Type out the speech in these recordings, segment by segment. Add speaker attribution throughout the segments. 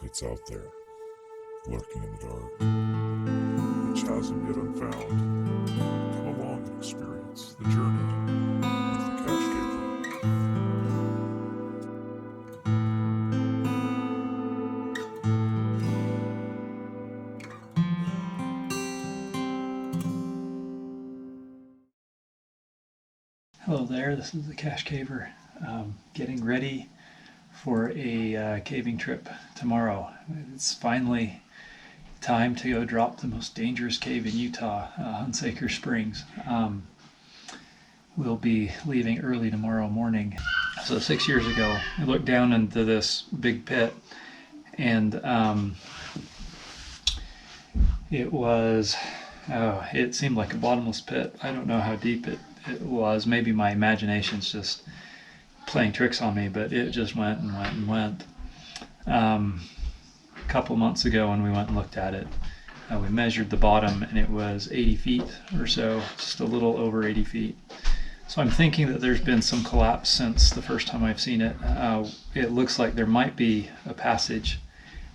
Speaker 1: It's out there, lurking in the dark, which hasn't yet unfound. Come along and experience the journey with the Cache Caver.
Speaker 2: Hello there, this is the Cache Caver, getting ready for a caving trip tomorrow. It's finally time to go drop the most dangerous cave in Utah, Hunsaker Springs. We'll be leaving early tomorrow morning. So 6 years ago, I looked down into this big pit, and it seemed like a bottomless pit. I don't know how deep it was. Maybe my imagination's just playing tricks on me, but it just went and went and went. A couple months ago when we went and looked at it, we measured the bottom and it was 80 feet or so, just a little over 80 feet. So I'm thinking that there's been some collapse since the first time I've seen it. It looks like there might be a passage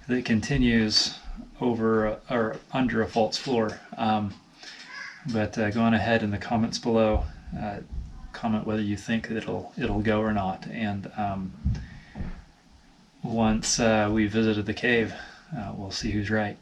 Speaker 2: that continues over or under a false floor. But go on ahead in the comments below, comment whether you think that it'll go or not. And once we visited the cave, we'll see who's right.